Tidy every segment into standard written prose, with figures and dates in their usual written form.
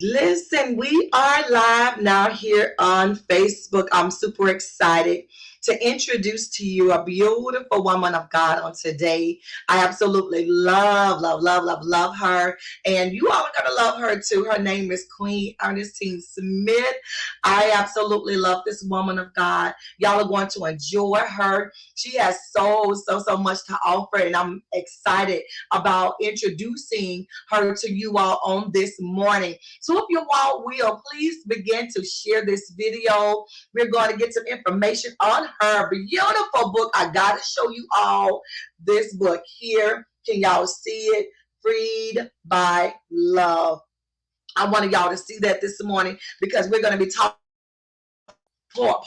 Listen, we are live now here on Facebook. I'm super excited to introduce to you a beautiful woman of God on today. I absolutely love her. And you all are going to love her too. Her name is Queen Earnestine Smith. I absolutely love this woman of God. Y'all are going to enjoy her. She has so much to offer, and I'm excited about introducing her to you all on this morning. So if you all will, please begin to share this video. We're going to get some information on her beautiful book. I got to show you all this book here. Can y'all see it? Freed by Love. I wanted y'all to see that this morning because we're going to be talking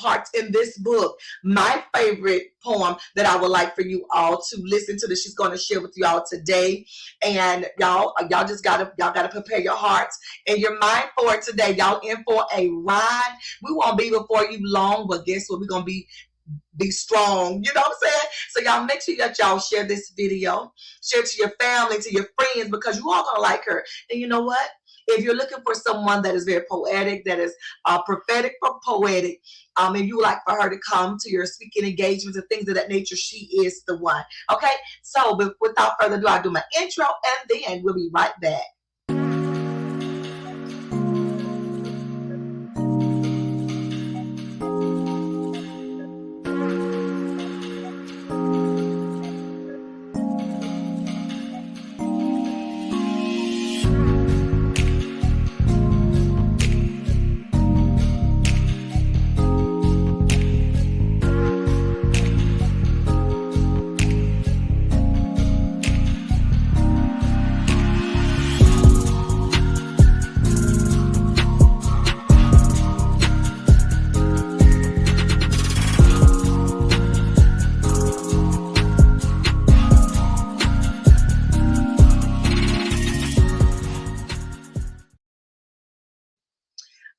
parts in this book. My favorite poem that I would like for you all to listen to that she's going to share with you all today. And y'all just gotta prepare your hearts and your mind for it today. Y'all in for a ride. We won't be before you long, but guess what? We're gonna be strong. You know what I'm saying? So y'all make sure that y'all share this video, share it to your family, to your friends, because you all gonna like her. And you know what? If you're looking for someone that is very poetic, that is prophetic for poetic, and you would like for her to come to your speaking engagements and things of that nature, she is the one. Okay? So without further ado, I'll do my intro and then we'll be right back.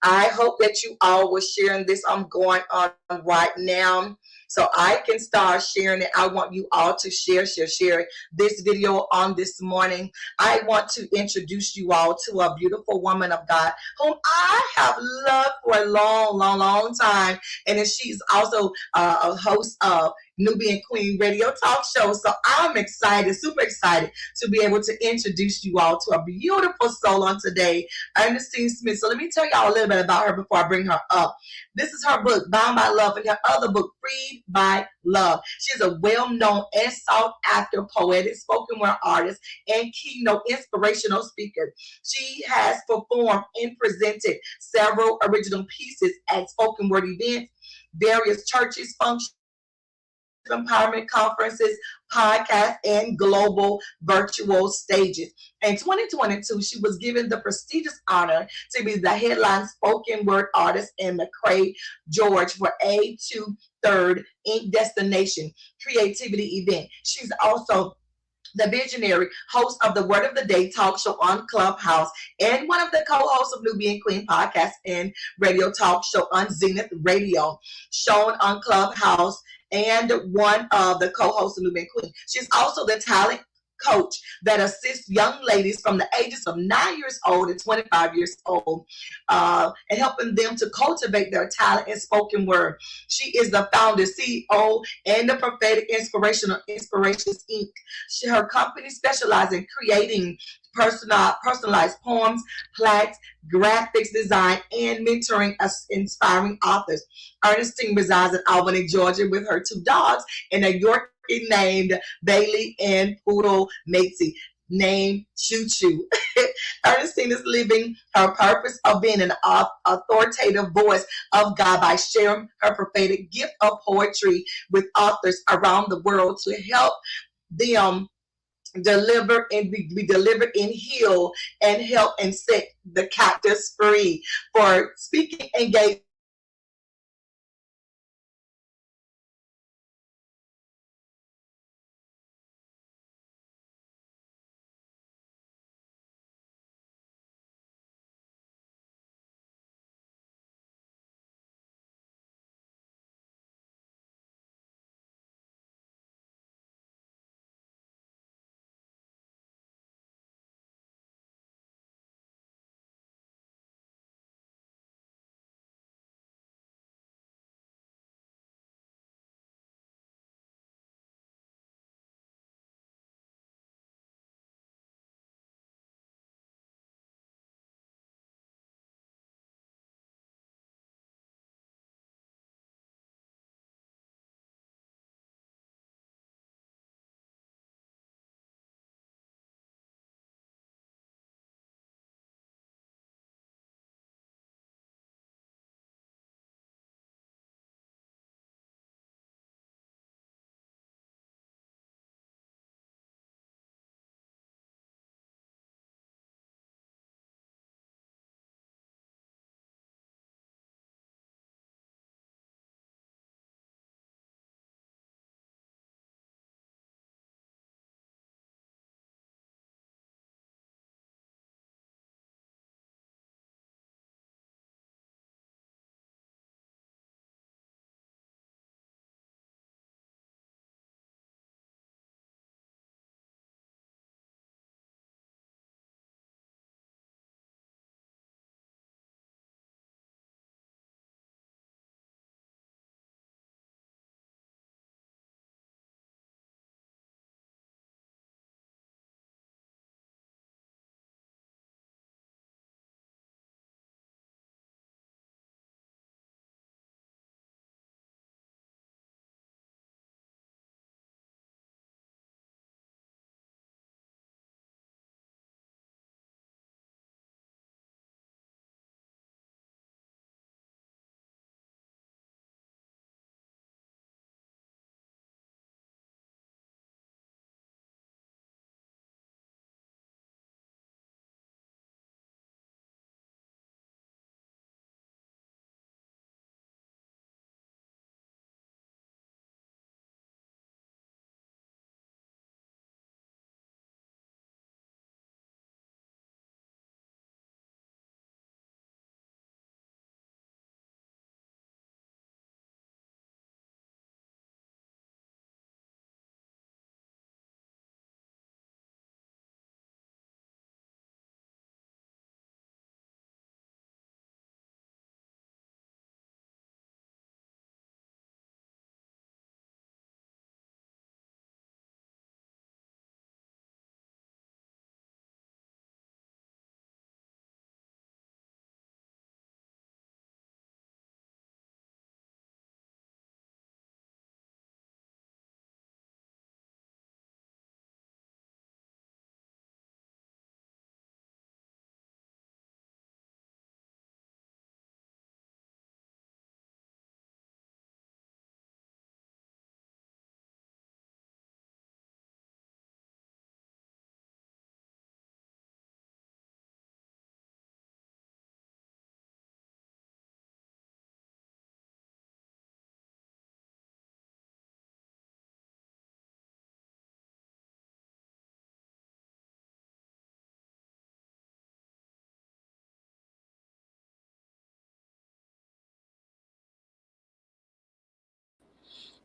I hope that you all were sharing this. I'm going on right now so I can start sharing it. I want you all to share this video on this morning. I want to introduce you all to a beautiful woman of God whom I have loved for a long time. And she's also a host of Newbeing Queen radio talk show. So I'm excited, super excited to be able to introduce you all to a beautiful soul on today, Ernestine Smith. So let me tell y'all a little bit about her before I bring her up. This is her book, Bound by Love, and her other book, Freed by Love. She's a well-known and sought-after poetic spoken word artist and keynote inspirational speaker. She has performed and presented several original pieces at spoken word events, various churches, functions, empowerment conferences, podcasts, and global virtual stages. In 2022, she was given the prestigious honor to be the headline spoken word artist in McCrae, Georgia for A2 Third Inc. Destination Creativity event. She's also the visionary host of the Word of the Day talk show on Clubhouse and one of the co-hosts of Newbeing Queen podcast and radio talk show on Zenith Radio, shown on Clubhouse, and one of the co-hosts of Newbeing Queen. She's also the talent coach that assists young ladies from the ages of 9 years old and 25 years old, and helping them to cultivate their talent in spoken word. She is the founder, CEO, and the Prophetic-Inspirations Inc. Her company specializes in creating personalized poems, plaques, graphics design, and mentoring inspiring authors. Ernestine resides in Albany, Georgia, with her 2 dogs and a Yorkie named Bailey and Poodle Matesy, named Choo Choo. Ernestine is living her purpose of being an authoritative voice of God by sharing her prophetic gift of poetry with authors around the world to help them deliver and be delivered and heal and help and set the captives free. For speaking engagement,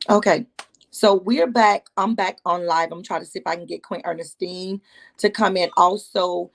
Okay. So we're back. I'm back on live. I'm trying to see if I can get Queen Ernestine to come in. Also,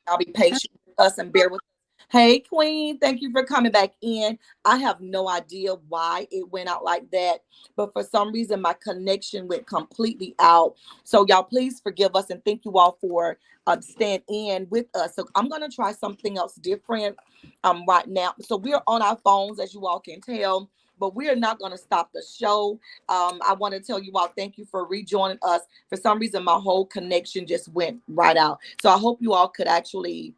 y'all be patient with us and bear with us. Hey, Queen, thank you for coming back in. I have no idea why it went out like that, but for some reason, my connection went completely out. So, y'all, please forgive us and thank you all for staying in with us. So, I'm going to try something else different right now. So, we're on our phones, as you all can tell. But we are not going to stop the show. I want to tell you all thank you for rejoining us. For some reason, my whole connection just went right out. So I hope you all could actually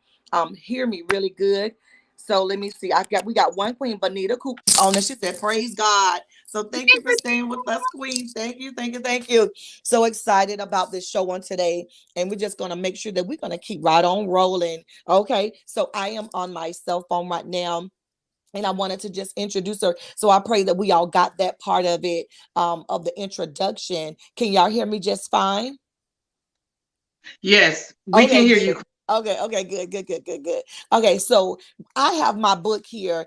hear me really good. So let me see. We got one Queen Bonita who on and she said, "Praise God." So thank you for staying with us, Queen. Thank you, thank you, thank you. So excited about this show on today, and we're just gonna make sure that we're gonna keep right on rolling. Okay. So I am on my cell phone right now. And I wanted to just introduce her. So I pray that we all got that part of it, of the introduction. Can y'all hear me just fine? Yes, we can Okay, hear good. you. Okay, good. Okay, so I have my book here,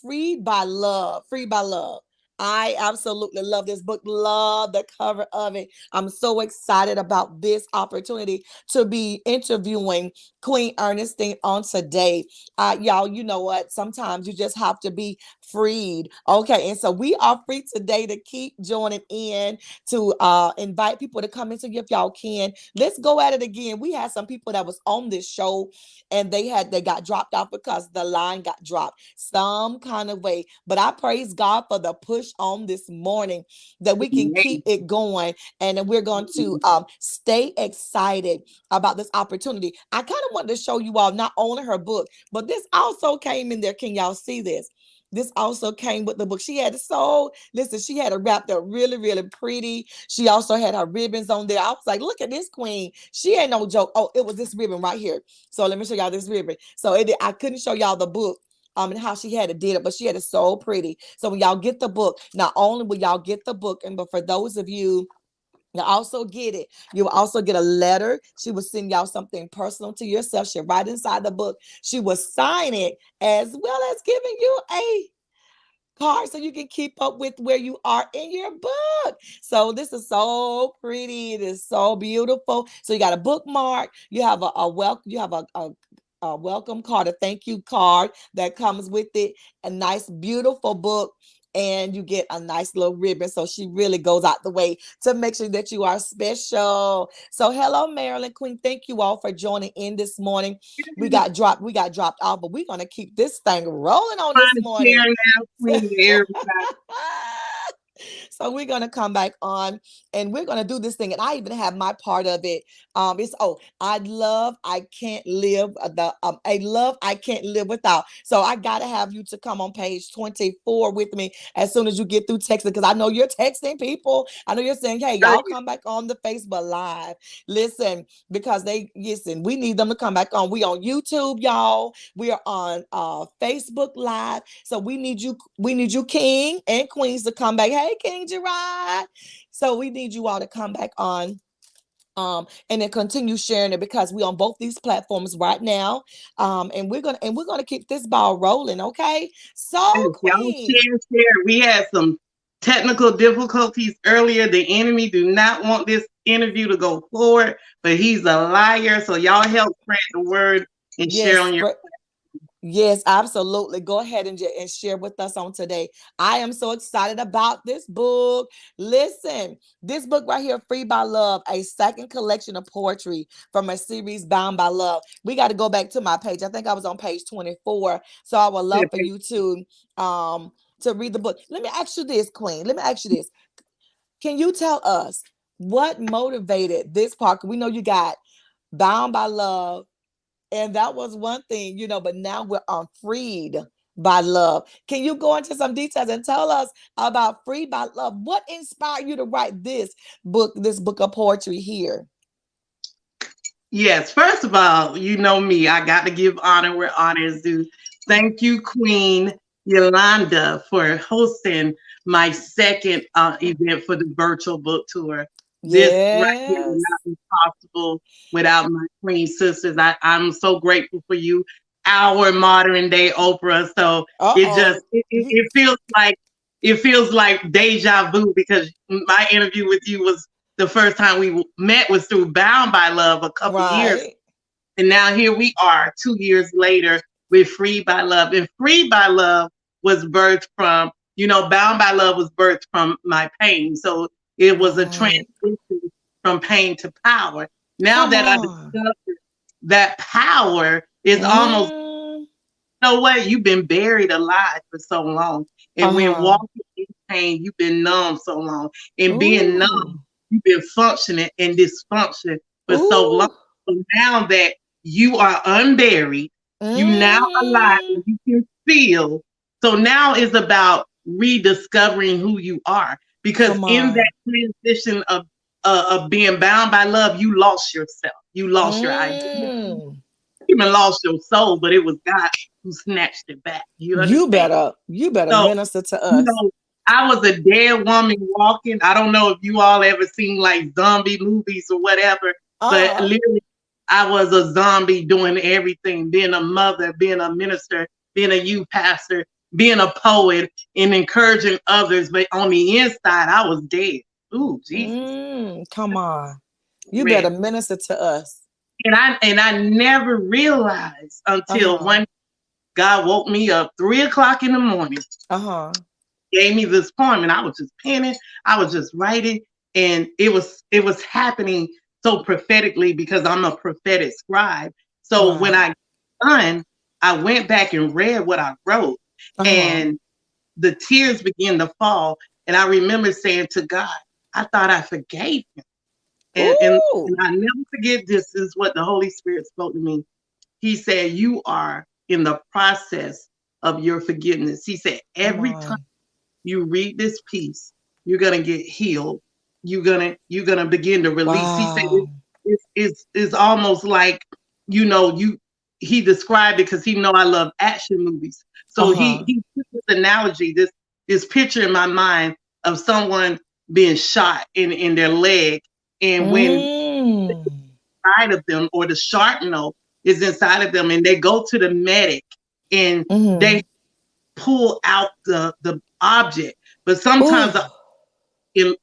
Freed by Love, Freed by Love. I absolutely love this book, love the cover of it. I'm so excited about this opportunity to be interviewing Queen Ernestine on today. Y'all, you know what? Sometimes you just have to be freed. Okay, and so we are free today to keep joining in, to invite people to come into you if y'all can. Let's go at it again. We had some people that was on this show and they got dropped off because the line got dropped some kind of way. But I praise God for the push on this morning that we can keep it going, and then we're going to stay excited about this opportunity. I kind of wanted to show you all not only her book, but this also came in there. Can y'all see this? This also came with the book. She had listen, she had it wrapped up really, really pretty. She also had her ribbons on there. I was like, look at this queen. She ain't no joke. Oh, it was this ribbon right here. So let me show y'all this ribbon. So I couldn't show y'all the book. And how she had it did it, but she had it so pretty. So when y'all get the book, not only will y'all get the book, and but for those of you you also get it. You will also get a letter. She will send y'all something personal to yourself. She'll write inside the book. She will sign it as well as giving you a card so you can keep up with where you are in your book. So this is so pretty. It is so beautiful. So you got a bookmark. You have you have a welcome card, a thank you card that comes with it. A nice, beautiful book. And you get a nice little ribbon. So she really goes out the way to make sure that you are special. So hello, Marilyn Queen. Thank you all for joining in this morning. We got dropped off, but we're gonna keep this thing rolling on this Trying to morning. share now, Queen, to everybody. So we're gonna come back on and we're gonna do this thing. And I even have my part of it. It's I can't live a love I can't live without. So I gotta have you to come on page 24 with me as soon as you get through texting, because I know you're texting people. I know you're saying, hey, y'all come back on the Facebook Live. Listen, because we need them to come back on. We on YouTube, y'all. We are on Facebook Live. So we need you, King and Queens, to come back. Hey, King Gerard. So we need you all to come back on. And then continue sharing it, because we on both these platforms right now. And we're gonna keep this ball rolling, okay? So, Yes, y'all Queen. share. We had some technical difficulties earlier. The enemy do not want this interview to go forward, but he's a liar. So y'all help spread the word and share Yes, on your. yes, absolutely. Go ahead and share with us on today. I am so excited about this book. Listen, this book right here, Free by Love, a second collection of poetry from a series Bound by Love. We got to go back to my page. I think I was on page 24. So I would love for you to read the book. Let me ask you this, Queen. Let me ask you this. Can you tell us what motivated this part? We know you got Bound by Love, and that was one thing, but now we're freed by love. Can you go into some details and tell us about Freed by Love? What inspired you to write this book of poetry here? Yes, first of all, you know me. I got to give honor where honor is due. Thank you, Queen Yolanda, for hosting my second event for the virtual book tour. This right here would Yes. not be possible without my Queen sisters. I'm so grateful for you, our modern day Oprah. So Uh-oh. it feels like it feels like deja vu because my interview with you was the first time we met was through Bound by Love a couple years. And now here we are 2 years later with Free by Love. And Free by Love was birthed from, Bound by Love was birthed from my pain. So it was a transition from pain to power. Now that I discovered that power is almost, what? You've been buried alive for so long. And when walking in pain, you've been numb so long. And being numb, you've been functioning in dysfunction for so long. So now that you are unburied, you now alive, and you can feel. So now it's about rediscovering who you are. Because in that transition of being bound by love, you lost yourself. You lost your identity. You even lost your soul, but it was God who snatched it back. You understand? You better minister to us. I was a dead woman walking. I don't know if you all ever seen like zombie movies or whatever, but literally I was a zombie doing everything, being a mother, being a minister, being a youth pastor, being a poet, and encouraging others. But on the inside, I was dead. Ooh, Jesus. Come on. You better minister to us. And I never realized until one God woke me up 3 o'clock in the morning. Gave me this poem, and I was just penning. I was just writing, and it was happening so prophetically because I'm a prophetic scribe. So when I done, I went back and read what I wrote, and the tears began to fall. And I remember saying to God, I thought I forgave him. And I never forget, this is what the Holy Spirit spoke to me. He said, you are in the process of your forgiveness. He said, every time you read this piece, you're gonna get healed. You're gonna begin to release. He said it's almost like, he described it because he know I love action movies. So he put this analogy, this picture in my mind of someone being shot in their leg. And when inside of them, or the sharpnel is inside of them, and they go to the medic and they pull out the object, but sometimes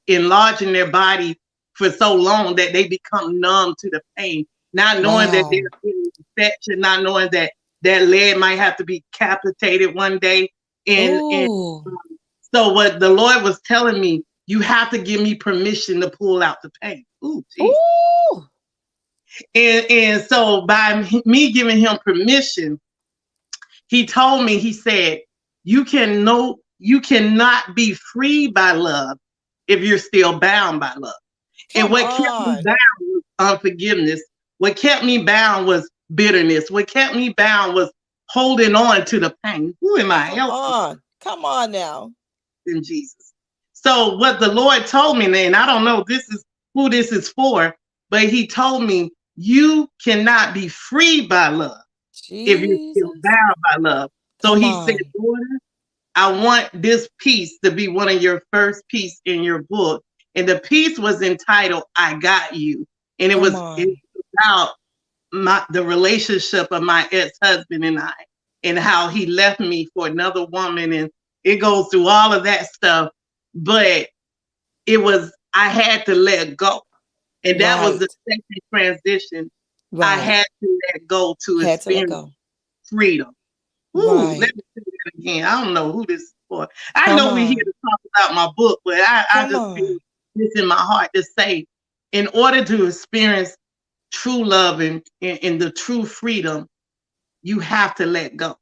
enlarging their body for so long that they become numb to the pain, not knowing that they're in infection, not knowing that their leg might have to be capitated one day. And so what the Lord was telling me, you have to give me permission to pull out the pain. Ooh, Jesus. And so by me giving him permission, he told me, he said, you cannot be free by love if you're still bound by love. And what kept me bound was unforgiveness. What kept me bound was bitterness. What kept me bound was holding on to the pain. Who am I helping? Come on now. In Jesus. So what the Lord told me, and I don't know who this is for, but he told me, you cannot be free by love if you're still bound by love. So he said, daughter, I want this piece to be one of your first pieces in your book. And the piece was entitled, I Got You. And it was about the relationship of my ex-husband and I, and how he left me for another woman. And it goes through all of that stuff. But I had to let go. And that was the second transition. I had to let go to experience freedom. Ooh, let me say that again. I don't know who this is for. I know we're here to talk about my book, but I just feel this in my heart to say, in order to experience true love and the true freedom, you have to let go.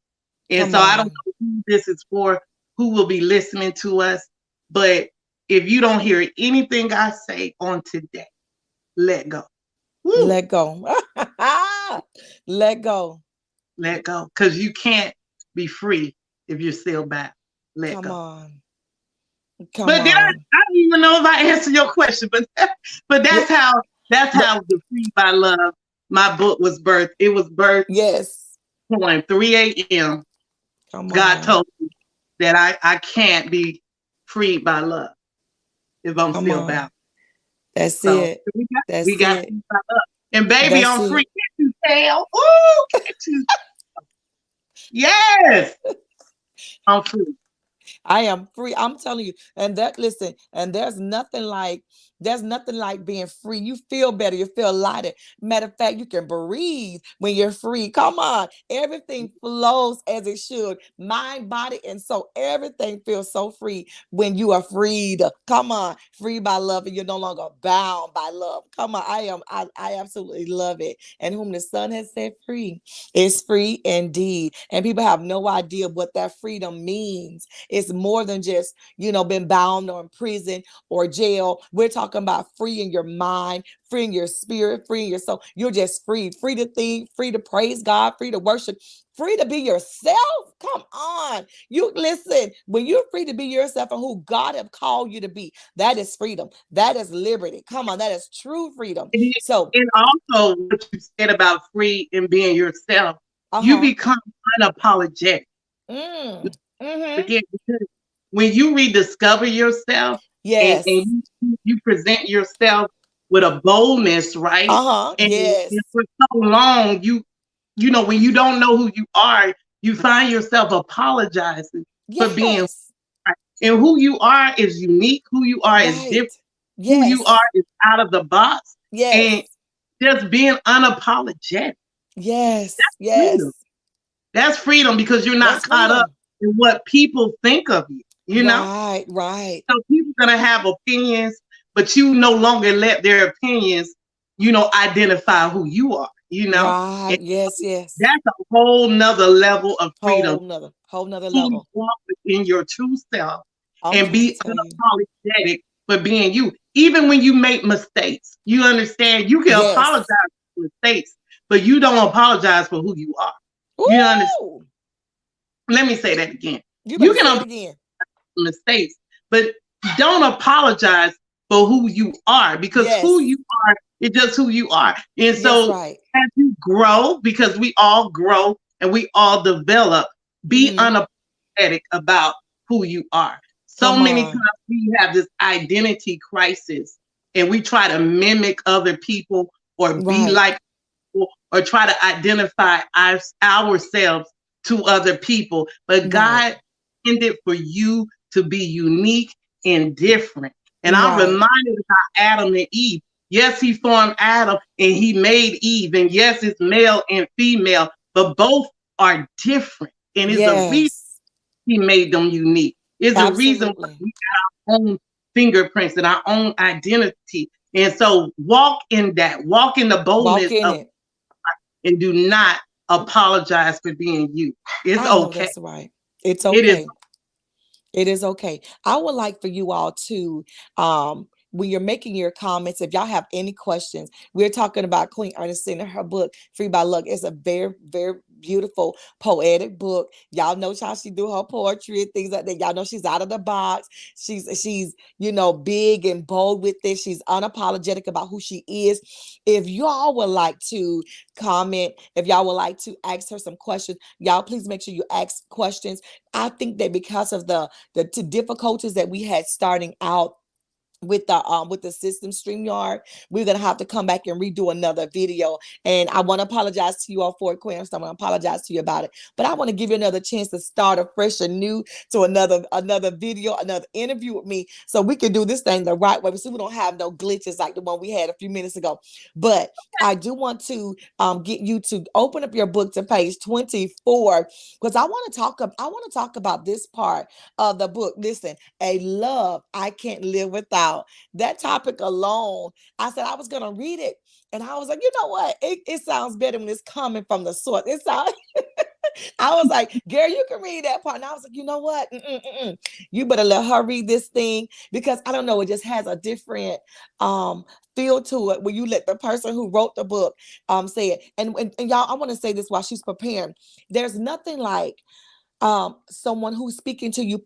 And I don't know who this is for, who will be listening to us, but if you don't hear anything I say on today, let go. Woo. Let go. Let go. Let go. Because you can't be free if you're still bound. Let go. Come but on. Then I don't even know if I answered your question, but that's how the Free by Love, my book was birthed. It was birthed at 3 a.m. God told me that I can't be freed by love if I'm still bound. That's it. We got Free by Love. And baby, I'm free. Can't you tell? Ooh, can't you? Yes. I'm free. I am free. I'm telling you. And that, listen, and there's nothing like being free. You feel better. You feel lighter. Matter of fact, you can breathe when you're free. Come on. Everything flows as it should. Mind, body, and soul. Everything feels so free when you are freed. Come on. Free by love, and you're no longer bound by love. Come on. I absolutely love it. And whom the Son has set free is free indeed. And people have no idea what that freedom means. It's more than just, been bound or in prison or jail. We're talking about freeing your mind, freeing your spirit, freeing your soul. You're just free to think, free to praise God, free to worship, free to be yourself. Come on. You listen, when you're free to be yourself and who God have called you to be, that is freedom. That is liberty. Come on, that is true freedom. So, and also what you said about free and being yourself, you become unapologetic. Again, because when you rediscover yourself, yes, and you present yourself with a boldness, right? And for so long, when you don't know who you are, you find yourself apologizing for being right. And who you are is unique. Who you are is different. Who you are is out of the box. And just being unapologetic. Yes. Freedom. That's freedom because you're not caught up in what people think of you. You know? Right. So people are going to have opinions, but you no longer let their opinions, identify who you are, Right. And yes. That's a whole nother level of freedom. Whole nother level. Walk within your true self and be unapologetic for being you. Even when you make mistakes, you understand you can apologize for mistakes, but you don't apologize for who you are. Ooh. You understand? Let me say that again. You can say it again. Mistakes, but don't apologize for who you are, because who you are is just who you are. And so as you grow, because we all grow and we all develop, be unapologetic about who you are. So many times we have this identity crisis and we try to mimic other people or be like people or try to identify ourselves to other people. But God intended for you to be unique and different. And I'm reminded about Adam and Eve. Yes, he formed Adam and he made Eve. And yes, it's male and female, but both are different. And it's a reason he made them unique. It's a reason why we got our own fingerprints and our own identity. And so walk in that, walk in the boldness of it. And do not apologize for being you. It's okay. That's right. It's okay. It is okay. I would like for you all to, when you're making your comments, if y'all have any questions, we're talking about Queen Earnestine and her book, Free by Love. It's a very, very beautiful poetic book. Y'all know how she do her poetry and things like that. Y'all know she's out of the box. She's big and bold with this. She's unapologetic about who she is. If y'all would like to comment, if y'all would like to ask her some questions, y'all please make sure you ask questions. I think that because of the difficulties that we had starting out with the system StreamYard, we're gonna have to come back and redo another video. And I want to apologize to you all for it, Queen. So I'm gonna apologize to you about it. But I want to give you another chance to start afresh and new to another video, another interview with me, so we can do this thing the right way, so we don't have no glitches like the one we had a few minutes ago. But I do want to get you to open up your book to page 24, because I want to talk about this part of the book. Listen, a love I can't live without. That topic alone, I said I was going to read it, and I was like, you know what? It sounds better when it's coming from the source. It sounds. I was like, Gary, you can read that part. And I was like, you know what? You better let her read this thing, because I don't know, it just has a different feel to it when you let the person who wrote the book say it. And y'all, I want to say this while she's preparing. There's nothing like someone who's speaking to you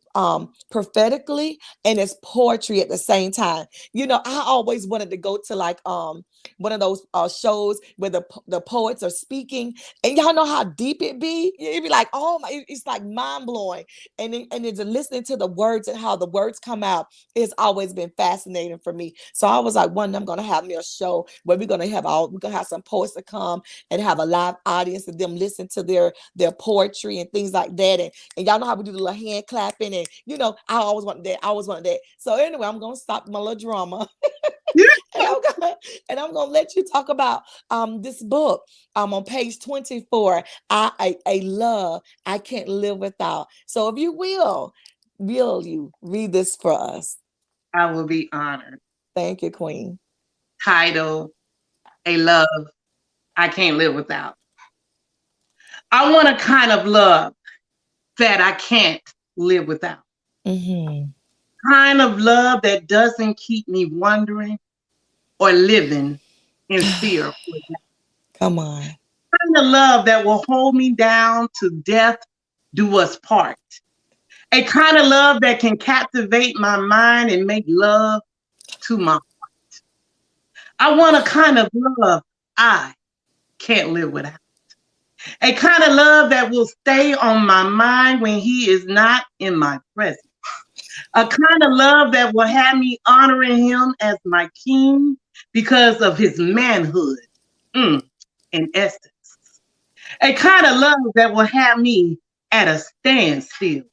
prophetically and it's poetry at the same time. I always wanted to go to like one of those shows where the poets are speaking, and y'all know how deep it be. It'd be like, oh my, it's like mind-blowing. And it's listening to the words and how the words come out. It's always been fascinating for me. So I was like, one, I'm gonna have me a show where we're gonna have some poets to come and have a live audience and them listen to their poetry and things like that. that. And y'all know how we do the little hand clapping. And, you know, I always wanted that. I always wanted that. So anyway, I'm going to stop my little drama. and I'm gonna let you talk about this book on page 24. A love I can't live without. So if you will you read this for us? I will be honored. Thank you, Queen. Title: A love I can't live without. I want a kind of love that I can't live without. Kind of love that doesn't keep me wondering or living in fear. Come on. Kind of love that will hold me down to death do us part. A kind of love that can captivate my mind and make love to my heart. I want a kind of love I can't live without. A kind of love that will stay on my mind when he is not in my presence. A kind of love that will have me honoring him as my king because of his manhood and essence. A kind of love that will have me at a standstill.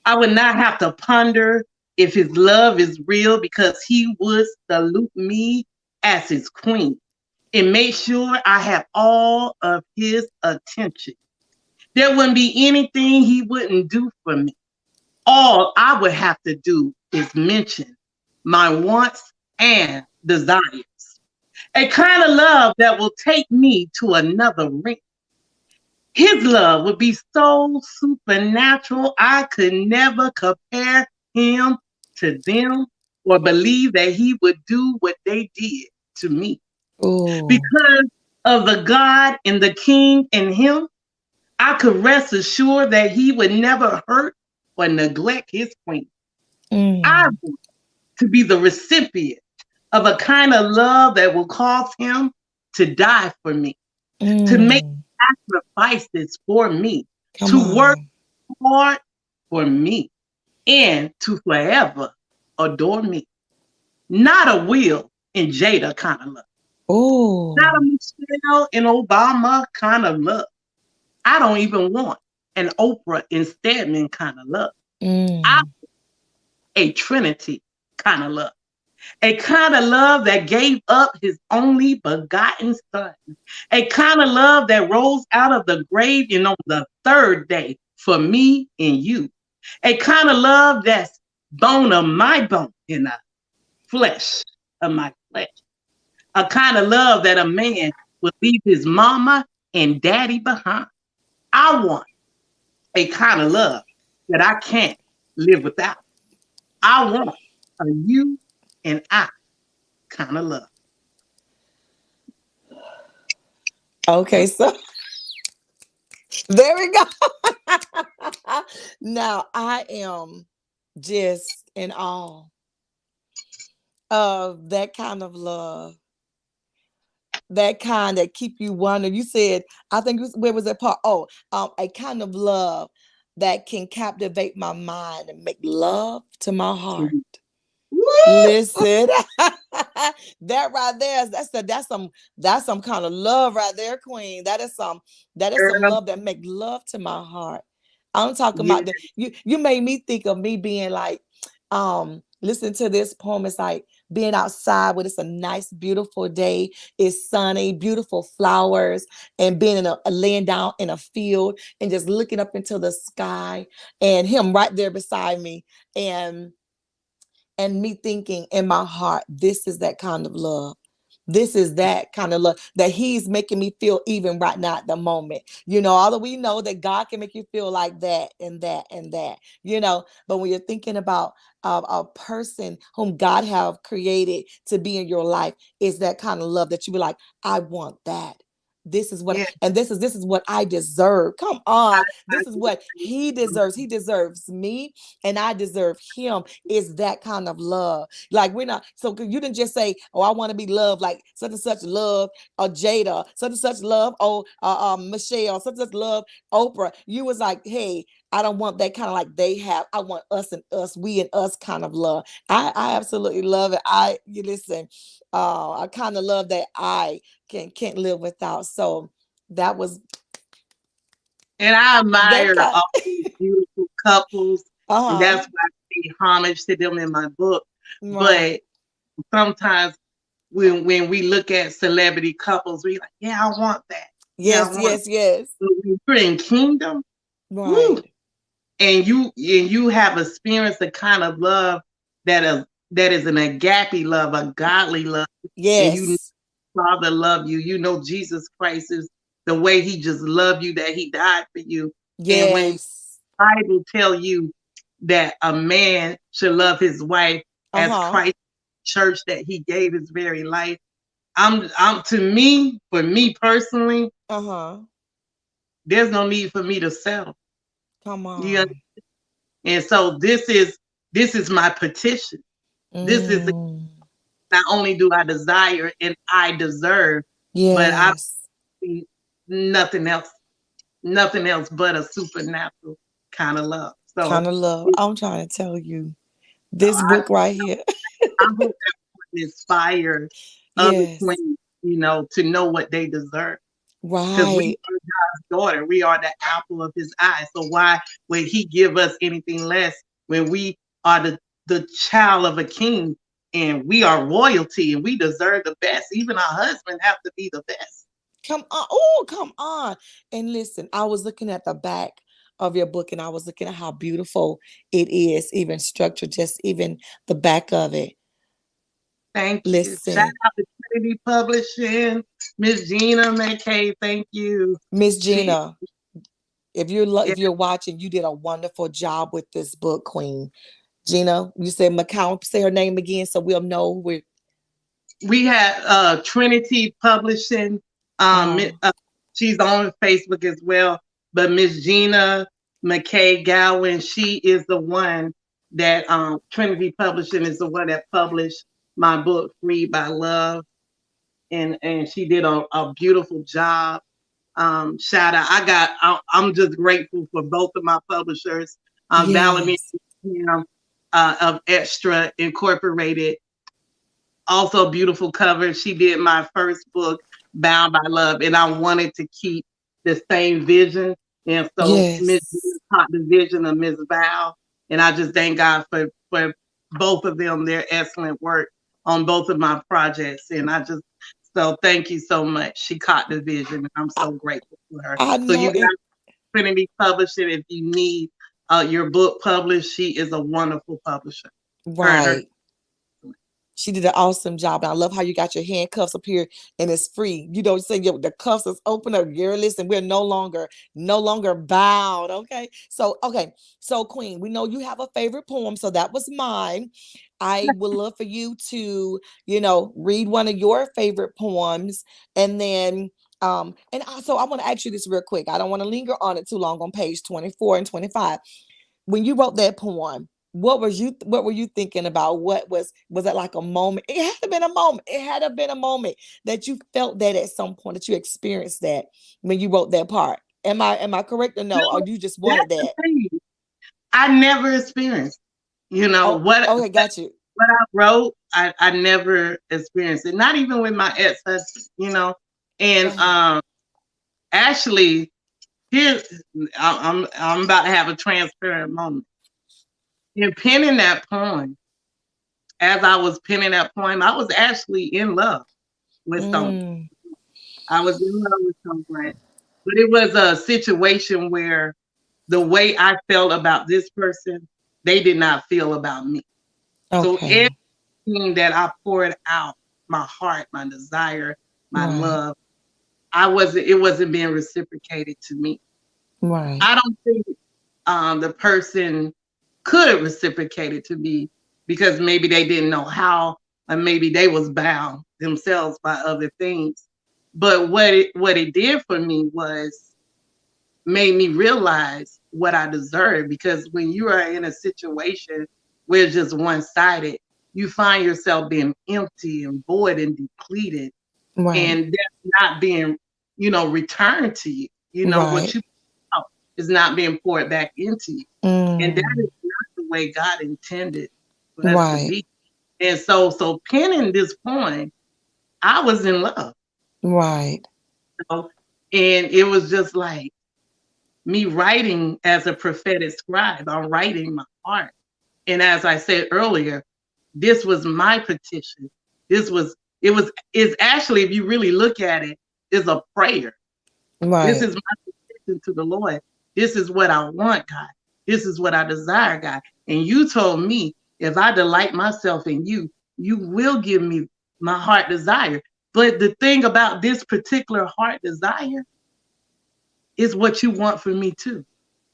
I would not have to ponder if his love is real because he would salute me as his queen and make sure I have all of his attention. There wouldn't be anything he wouldn't do for me. All I would have to do is mention my wants and desires. A kind of love that will take me to another ring. His love would be so supernatural, I could never compare him to them or believe that he would do what they did to me. Ooh. Because of the God and the King in him, I could rest assured that he would never hurt or neglect his queen. I want to be the recipient of a kind of love that will cause him to die for me, to make sacrifices for me, to work hard for me, and to forever adore me. Not a Will and Jada kind of love. Oh. Not a Michelle and Obama kind of love. I don't even want an Oprah and Stedman kind of love. I want a Trinity kind of love. A kind of love that gave up his only begotten son. A kind of love that rose out of the grave and on the third day for me and you. A kind of love that's bone of my bone and the flesh of my flesh. A kind of love that a man would leave his mama and daddy behind. I want a kind of love that I can't live without. I want a you and I kind of love. Okay, so there we go. Now I am just in awe of that kind of love. That kind that keep you wondering. You said, I think, where was that part? Oh, a kind of love that can captivate my mind and make love to my heart. Listen, that right there, that's some kind of love right there, Queen. That is some love that make love to my heart. I'm talking about you made me think of me being like, listening to this poem. It's like being outside when it's a nice, beautiful day. It's sunny, beautiful flowers, and being laying down in a field and just looking up into the sky, and him right there beside me, and me thinking in my heart, this is that kind of love. This is that kind of love that he's making me feel even right now at the moment. You know, although we know that God can make you feel like that and that and that, you know, but when you're thinking about a person whom God have created to be in your life, is that kind of love that you be like, I want that. This is what, and this is what I deserve. Come on. This is what he deserves. He deserves me and I deserve him. Is that kind of love. Like we're not, so you didn't just say, oh, I want to be loved like such and such love, or Jada, such and such love, Michelle, such and such love, Oprah. You was like, hey, I don't want that kind of like they have. I want us and us, we and us kind of love. I absolutely love it. You listen, I kind of love that I can't live without. So that was And I That admire guy. all these beautiful couples, and Uh-huh. that's why I pay homage to them in my book. But Right. sometimes when we look at celebrity couples, we like, yeah, I want that. Yeah, I Yes, want. yes, yes. But when you're in kingdom, woo, Right. and you have experienced the kind of love that is that is an agape love, a godly love, and you know Yes. Father love you. You know Jesus Christ is the way He just loved you, that He died for you. And when Yes. Bible tell you that a man should love his wife as Uh-huh. Christ church, that He gave His very life. I'm to me, for me personally, Uh-huh. there's no need for me to settle. Come Yeah. on. And so this is my petition. This is Mm. not only do I desire and I deserve, but I Yes. see nothing else but a supernatural kind of love. So Kind of love. I'm trying to tell you. This I, book right here. I hope that would inspire other Yes. queens, to know what they deserve. Because we Right. are God's daughter. We are the apple of His eye. So why would He give us anything less when we are the child of a king, and we are royalty and we deserve the best? Even our husband have to be the best. Come on. Oh, come on. And listen, I was looking at the back of your book and I was looking at how beautiful it is, even structured, just even the back of it. Thank you. Shout Listen, out to Trinity Publishing, Miss Gina McCae. Thank you. Miss She, Gina, yeah, if you're watching, you did a wonderful job with this book, Queen. Gina, you said McCown, say her name again so we'll know we're we had Trinity Publishing. uh She's on Facebook as well. But Miss Gina McCae Gowan, she is the one that Trinity Publishing is the one that published my book Free by Love, and she did a beautiful job. Shout out! I'm just grateful for both of my publishers, Valerie yes. of Extra Incorporated, also a beautiful cover. She did my first book, Bound by Love, and I wanted to keep the same vision. And so Miss Yes. caught the vision of Miss Val, and I just thank God for both of them, their excellent work on both of my projects. And so thank you so much. She caught the vision, and I'm I, so grateful for her. I So know you it guys, Trinity Publishing, if you need your book published, she is a wonderful publisher. Her and her. right. She did an awesome job. And I love how you got your handcuffs up here and it's free. You don't say the cuffs is open up. Girl, listen, we're no longer bound. Okay. So Queen, we know you have a favorite poem. So that was mine. I would love for you to, read one of your favorite poems. And then and also I want to ask you this real quick. I don't want to linger on it too long on page 24 and 25. When you wrote that poem, what were you thinking about? Was it like a moment? It had to have been a moment. It had to have been a moment that you felt that at some point, that you experienced that when you wrote that part. Am I correct or no? Or No, you just that's wanted the that? thing. I never experienced, Oh, what okay, got you. what I wrote. I never experienced it. Not even with my ex-husband. And Uh-huh. actually, here I'm about to have a transparent moment. In penning that poem, as I was penning that poem, I was actually in love with someone. Mm, I was in love with someone, but it was a situation where the way I felt about this person, they did not feel about me. So okay. everything that I poured out, my heart, my desire, my Right. love, it wasn't being reciprocated to me. Right. I don't think the person could reciprocate it to me because maybe they didn't know how, or maybe they was bound themselves by other things. But what it did for me was made me realize what I deserve, because when you are in a situation where it's just one-sided, you find yourself being empty and void and depleted, Right. and that's not being, returned to you. What Right. you out is not being poured back into you. And that Mm, is not the way God intended for us to right. be. And so penning this poem, I was in love. Right. And it was just like, me writing as a prophetic scribe. I'm writing my heart. And as I said earlier, this was my petition. It's actually, if you really look at it, is a prayer. Right. This is my petition to the Lord. This is what I want, God. This is what I desire, God. And you told me, if I delight myself in you, you will give me my heart desire. But the thing about this particular heart desire is what you want for me too.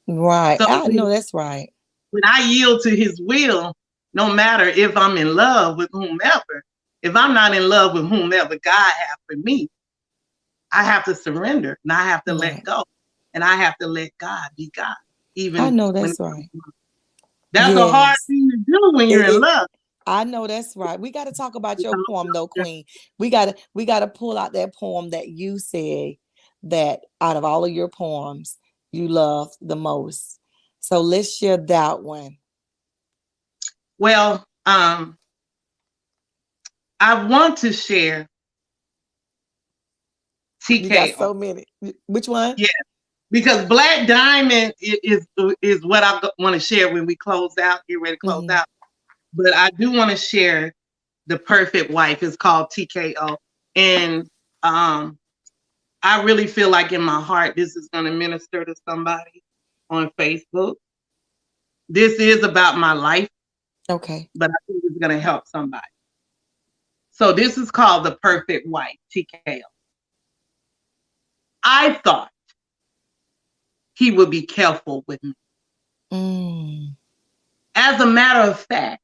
Right. So I know that's right. when I yield to his will, no matter if I'm in love with whomever, if I'm not in love with whomever God has for me, I have to surrender and I have to let go. And I have to let God be God. Even I know that's right. That's a hard thing to do when you're in love. I know that's right. We got to talk about your poem though, Queen. We gotta pull out that poem that you said that out of all of your poems you love the most. So let's share that one. Well, I want to share TKO. You got so many. Which one? Yeah, because Black Diamond is what I want to share when we close out. Get ready to close out. But I do want to share The Perfect Wife. It's called TKO. And I really feel like in my heart, this is going to minister to somebody on Facebook. This is about my life. Okay. But I think it's going to help somebody. So this is called The Perfect Wife, TKO. I thought he would be careful with me. As a matter of fact,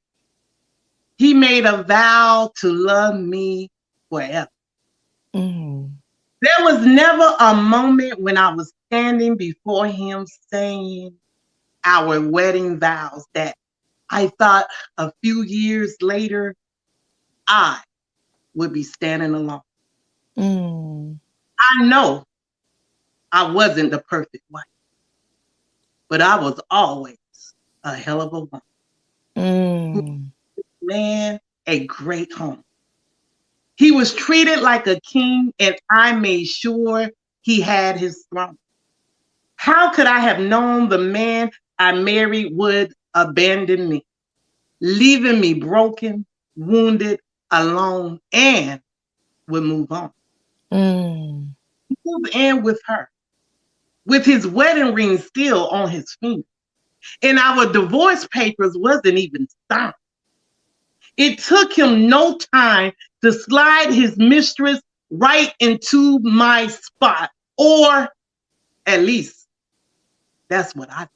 he made a vow to love me forever. There was never a moment when I was standing before him saying our wedding vows that I thought a few years later I would be standing alone. I know I wasn't the perfect wife, but I was always a hell of a woman. Man, a great home. He was treated like a king, and I made sure he had his throne. How could I have known the man I married would abandon me, leaving me broken, wounded, alone, and would move on? He moved in with her, with his wedding ring still on his finger. And our divorce papers wasn't even signed. It took him no time to slide his mistress right into my spot, or at least that's what I thought.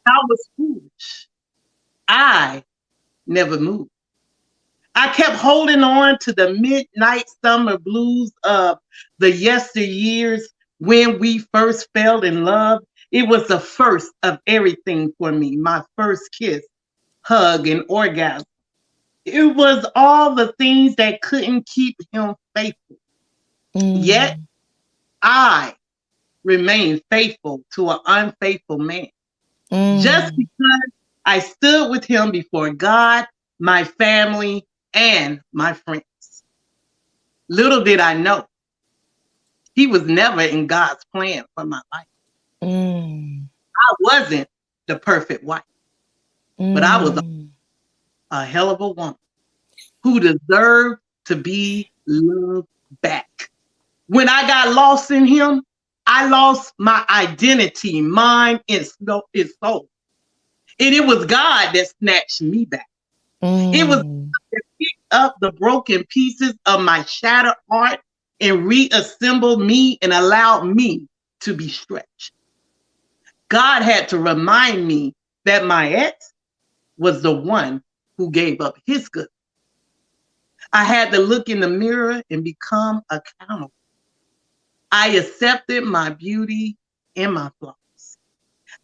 I was foolish. I never moved. I kept holding on to the midnight summer blues of the yesteryears when we first fell in love. It was the first of everything for me. My first kiss, hug, and orgasm. It was all the things that couldn't keep him faithful. Yet I remained faithful to an unfaithful man. Just because I stood with him before God, my family, and my friends. Little did I know, he was never in God's plan for my life. I wasn't the perfect wife, but I was a hell of a woman who deserved to be loved back. When I got lost in him, I lost my identity, mind, and soul. And it was God that snatched me back. It was God that picked up the broken pieces of my shattered heart and reassembled me and allowed me to be stretched. God had to remind me that my ex was the one who gave up his good. I had to look in the mirror and become accountable. I accepted my beauty and my flaws.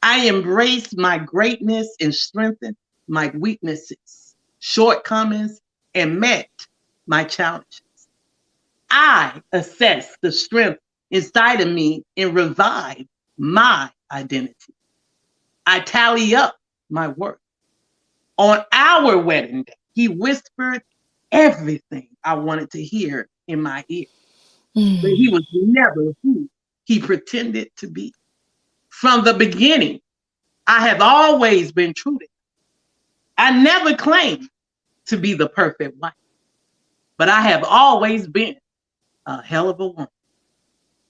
I embraced my greatness and strengthened my weaknesses, shortcomings, and met my challenges. I assessed the strength inside of me and revived my identity. I tally up my worth. On our wedding day, he whispered everything I wanted to hear in my ear. But he was never who he pretended to be. From the beginning, I have always been true to him. I never claimed to be the perfect wife, but I have always been a hell of a woman.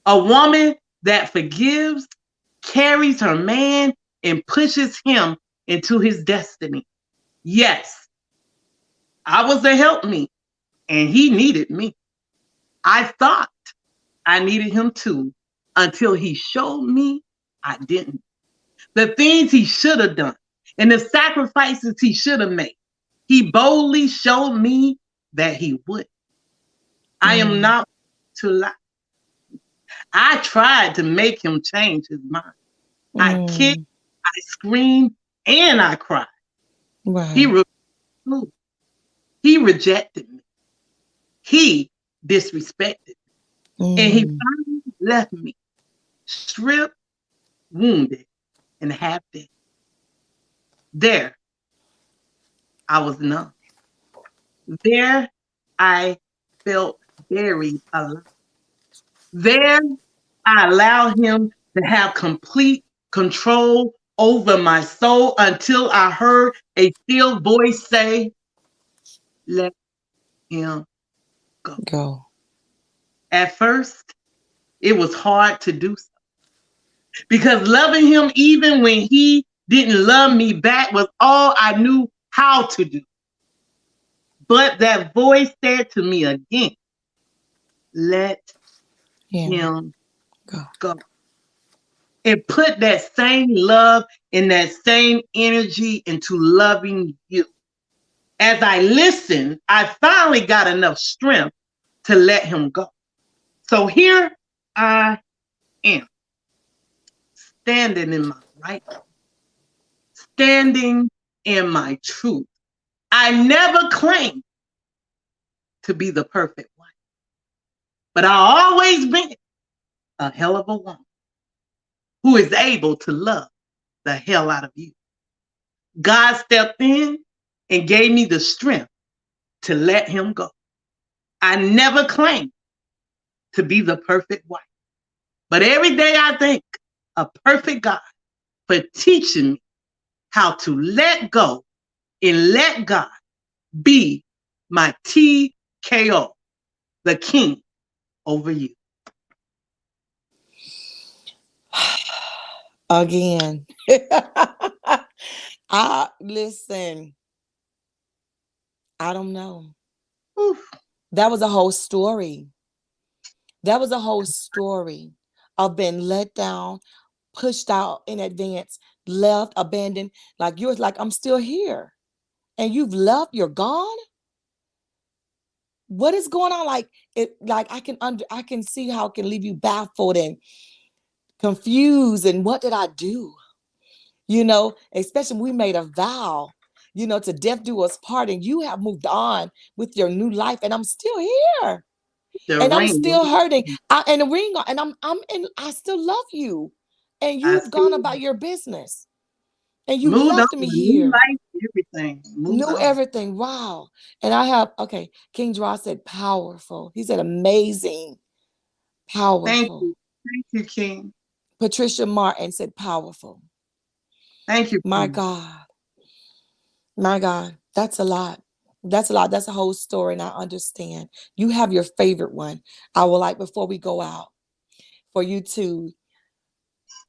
A woman that forgives, carries her man, and pushes him into his destiny. Yes, I was a helpmeet, and he needed me. I thought I needed him too, until he showed me I didn't. The things he should have done and the sacrifices he should have made, he boldly showed me that he would. I am not to lie. I tried to make him change his mind. I kicked, I screamed, and I cried. Right. He refused. He rejected me. He disrespected me. And he finally left me stripped, wounded, and half dead. There, I was numb. There, I felt buried alive. There, I allowed him to have complete control over my soul until I heard a still voice say, let him go. At first, it was hard to do so, because loving him even when he didn't love me back was all I knew how to do. But that voice said to me again, let him go. And put that same love and that same energy into loving you. As I listened, I finally got enough strength to let him go. So here I am, standing in my right, standing in my truth. I never claimed to be the perfect wife, but I always been a hell of a woman who is able to love the hell out of you. God stepped in and gave me the strength to let him go. I never claimed to be the perfect wife, but every day I thank a perfect God for teaching me how to let go and let God be my TKO, the king over you. Again. Listen, I don't know. Oof. That was a whole story. That was a whole story of being let down, pushed out in advance, left, abandoned. Like you're like, I'm still here. And you've left, you're gone. What is going on? Like it, like I can see how it can leave you baffled and confused. And what did I do? You know, especially when we made a vow, you know, to death do us part, and you have moved on with your new life, and I'm still here. And I'm still hurting. And the ring, and I still love you. And you've gone about your business. And you've left me here. New life, everything. New everything. Wow. And I have, okay, King Gerard said powerful. He said amazing. Powerful. Thank you, King. Patricia Martin said powerful. Thank you. My God. My God. That's a lot. That's a lot. That's a whole story, and I understand. You have your favorite one. I would like, before we go out, for you to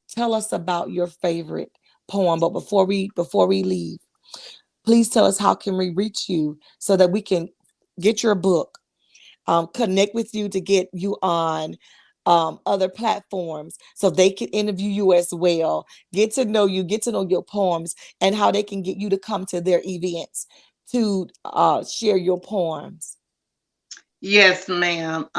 tell us about your favorite poem. But before we leave, please tell us, how can we reach you so that we can get your book, connect with you to get you on other platforms so they can interview you as well, get to know you, get to know your poems, and how they can get you to come to their events to share your poems. Yes, ma'am.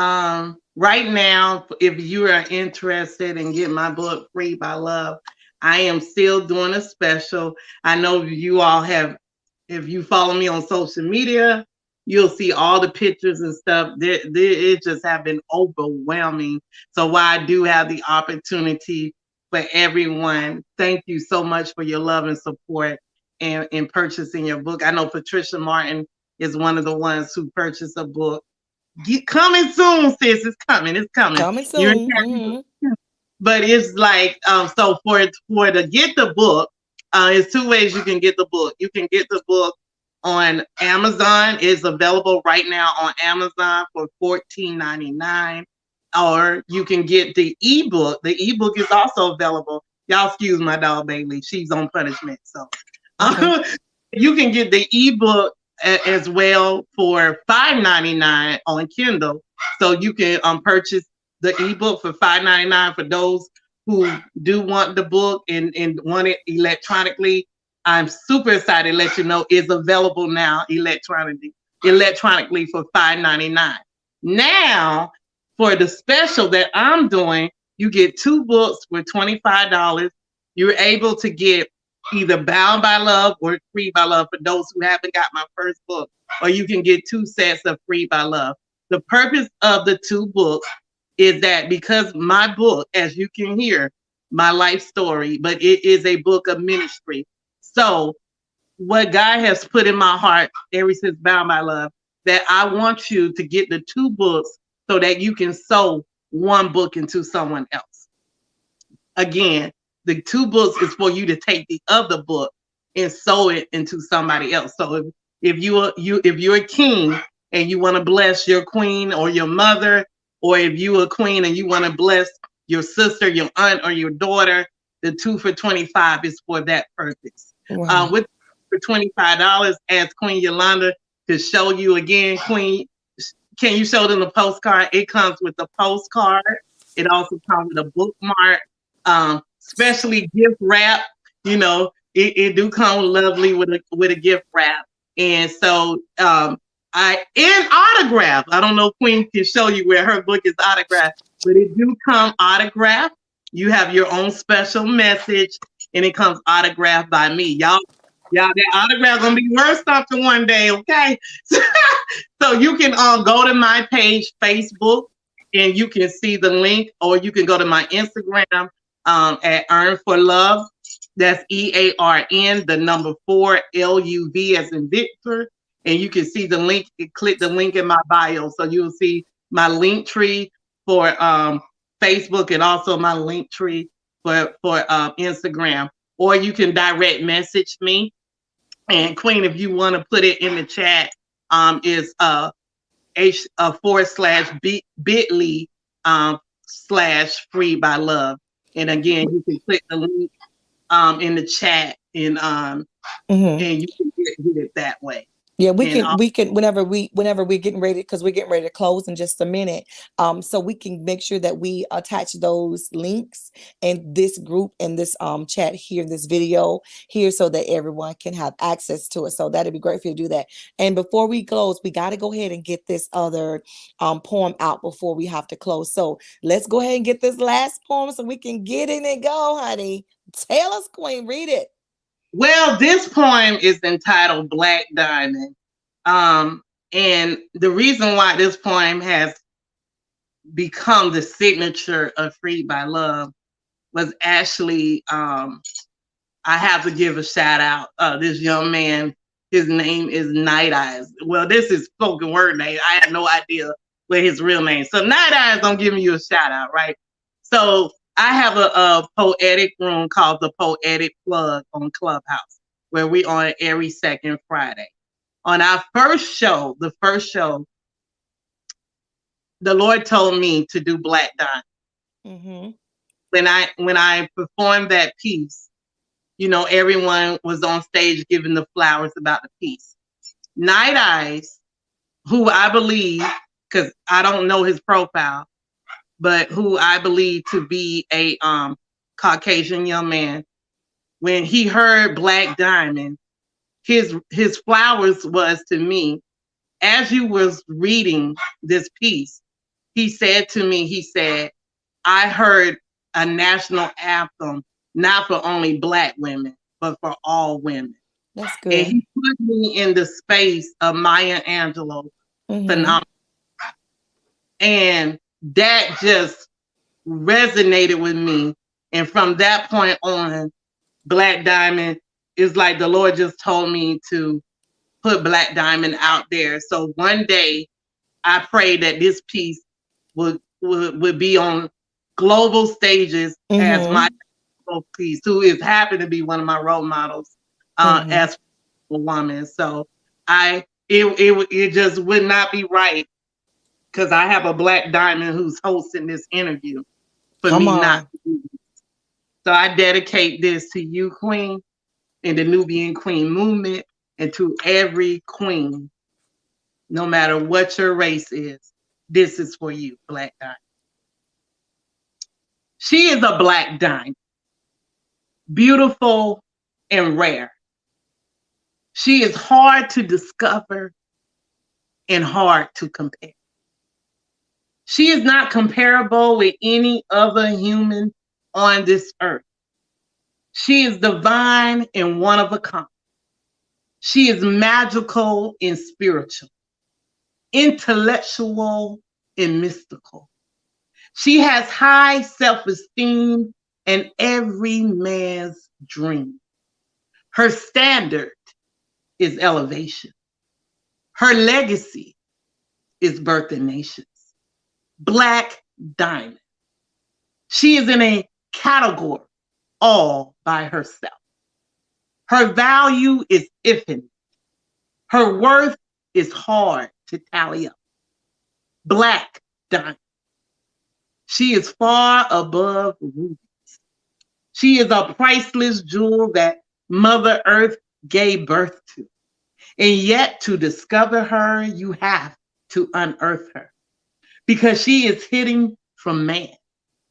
Right now, if you are interested in getting my book, Free by Love, I am still doing a special. I know you all have, if you follow me on social media, you'll see all the pictures and stuff. It just have been overwhelming. So while I do have the opportunity for everyone, thank you so much for your love and support and in purchasing your book. I know Patricia Martin is one of the ones who purchased a book. Coming soon, sis. It's coming. It's coming. Coming soon. but it's like, so for to get the book, it's two ways you can get the book. You can get the book on Amazon. It's available right now on Amazon for $14.99. Or you can get the ebook. The ebook is also available. Y'all excuse my dog Bailey. She's on punishment. So you can get the ebook as well for $5.99 on Kindle. So you can purchase the ebook for $5.99 for those who do want the book and want it electronically. I'm super excited to let you know it's available now electronically for $5.99. Now, for the special that I'm doing, you get 2 books for $25. You're able to get either Bound by Love or Free by Love for those who haven't got my first book, or you can get 2 sets of Free by Love. The purpose of the 2 books is that because my book, as you can hear, my life story, but it is a book of ministry. So what God has put in my heart ever since Bound by Love, that I want you to get the 2 books so that you can sow 1 book into someone else. Again, the 2 books is for you to take the other book and sow it into somebody else. So if you're a king and you want to bless your queen or your mother, or if you're a queen and you want to bless your sister, your aunt, or your daughter, the 2 for $25 is for that purpose. Wow. With for $25, as Queen Yolanda to show you again, Queen, can you show them the postcard? It comes with the postcard. It also comes with a bookmark, especially gift wrap. You know, it do come lovely with a gift wrap. And so in autograph, I don't know if Queen can show you where her book is autographed, but it do come autographed. You have your own special message, and it comes autographed by me. Y'all, that autograph gonna be worth something one day, okay? So you can go to my page, Facebook, and you can see the link, or you can go to my Instagram at Earn for Love. That's EARN, the number 4 LUV as in Victor. And you can see the link. You click the link in my bio, so you'll see my link tree for Facebook, and also my link tree for Instagram. Or you can direct message me. And Queen, if you want to put it in the chat, is /bit.ly/free by love. And again, you can click the link in the chat, and you can get it that way. Yeah, we can whenever we're getting ready, because we're getting ready to close in just a minute. So we can make sure that we attach those links in this group, in this chat here, this video here, so that everyone can have access to it. So that'd be great for you to do that. And before we close, we got to go ahead and get this other poem out before we have to close. So let's go ahead and get this last poem so we can get in and go, honey. Tell us, Queen, read it. Well, this poem is entitled Black Diamond. And the reason why this poem has become the signature of Free by Love was actually, I have to give a shout out. This young man, his name is Night Eyes. Well, this is spoken word name. I have no idea what his real name. So Night Eyes, I'm giving you a shout out, right? So I have a poetic room called the Poetic Plug on Clubhouse, where we on every second Friday. On our first show, the Lord told me to do Black Diamond. When I performed that piece, you know, everyone was on stage giving the flowers about the piece. Night Eyes, who I believe, because I don't know his profile, but who I believe to be a Caucasian young man, when he heard Black Diamond, his flowers was to me, as you was reading this piece, he said to me, he said, I heard a national anthem, not for only Black women, but for all women. That's good. And he put me in the space of Maya Angelou, phenomenal. And that just resonated with me. And from that point on, Black Diamond is like the Lord just told me to put Black Diamond out there. So one day I pray that this piece would be on global stages as my Mm-hmm. piece, who is happy to be one of my role models as a woman. So it just would not be right, because I have a Black diamond who's hosting this interview, for Come me on. not to do this. So I dedicate this to you, Queen, and the Newbeing Queen movement, and to every queen, no matter what your race is. This is for you, Black diamond. She is a Black diamond, beautiful and rare. She is hard to discover and hard to compare. She is not comparable with any other human on this earth. She is divine and one of a kind. She is magical and spiritual, intellectual and mystical. She has high self-esteem and every man's dream. Her standard is elevation. Her legacy is birthing nations. Black diamond. She is in a category all by herself. Her value is infinite. Her worth is hard to tally up. Black diamond. She is far above rubies. She is a priceless jewel that Mother Earth gave birth to. And yet to discover her, you have to unearth her, because she is hidden from man,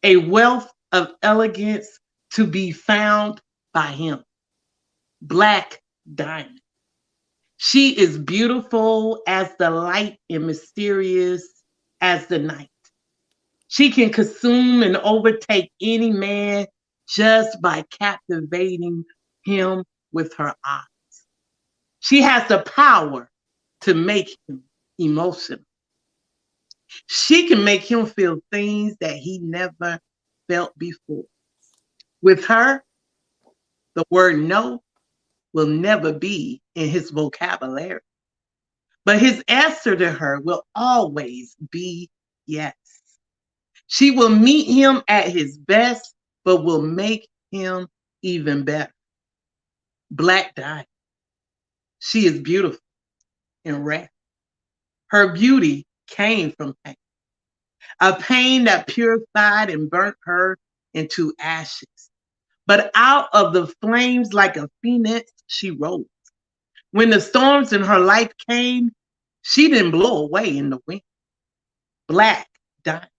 a wealth of elegance to be found by him. Black diamond. She is beautiful as the light and mysterious as the night. She can consume and overtake any man just by captivating him with her eyes. She has the power to make him emotional. She can make him feel things that he never felt before. With her, the word no will never be in his vocabulary, but his answer to her will always be yes. She will meet him at his best, but will make him even better. Black diamond. She is beautiful and rare. Her beauty came from pain, a pain that purified and burnt her into ashes. But out of the flames, like a phoenix, she rose. When the storms in her life came, she didn't blow away in the wind. Black diamond.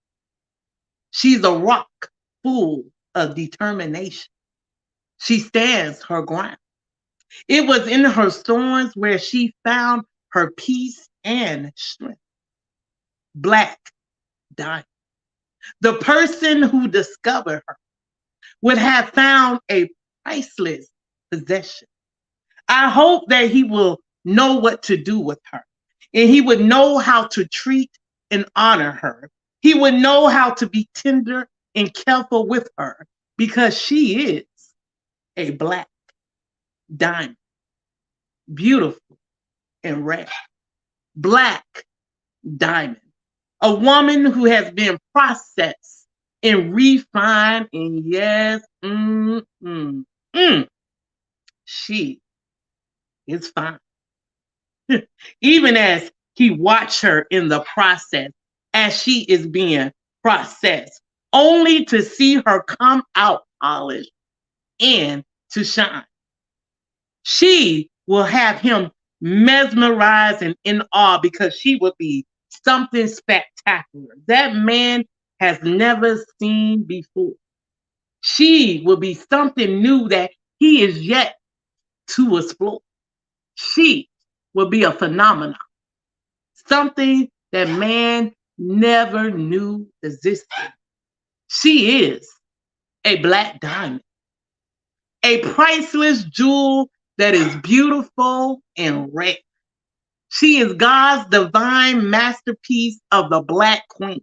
She's a rock full of determination. She stands her ground. It was in her storms where she found her peace and strength. Black diamond. The person who discovered her would have found a priceless possession. I hope that he will know what to do with her, and he would know how to treat and honor her. He would know how to be tender and careful with her, because she is a black diamond, beautiful and rare. Black diamond, a woman who has been processed and refined, and yes, she is fine. Even as he watched her in the process, as she is being processed, only to see her come out polished and to shine. She will have him mesmerized and in awe, because she will be something spectacular that man has never seen before. She will be something new that he is yet to explore. She will be a phenomenon, something that man never knew existed. She is a black diamond, a priceless jewel that is beautiful and rare. She is God's divine masterpiece of the Black Queen,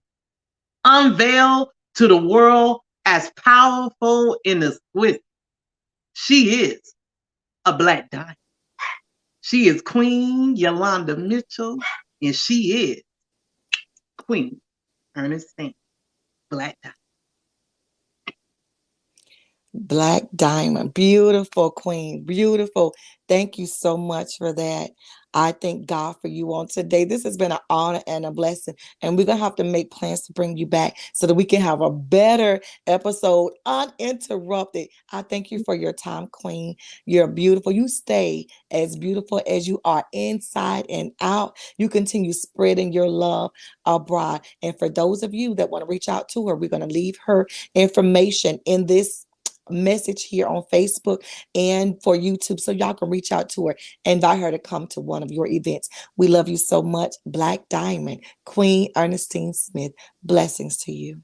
unveiled to the world as powerful and exquisite. She is a black diamond. She is Queen Yolanda Mitchell, and she is Queen Earnestine, Black diamond. Black diamond. Beautiful, Queen. Beautiful. Thank you so much for that. I thank God for you on today. This has been an honor and a blessing. And we're going to have to make plans to bring you back so that we can have a better episode uninterrupted. I thank you for your time, Queen. You're beautiful. You stay as beautiful as you are inside and out. You continue spreading your love abroad. And for those of you that want to reach out to her, we're going to leave her information in this message here on Facebook and for YouTube, so y'all can reach out to her, invite her to come to one of your events. We love you so much. Black Diamond, Queen Earnestine Smith. Blessings to you.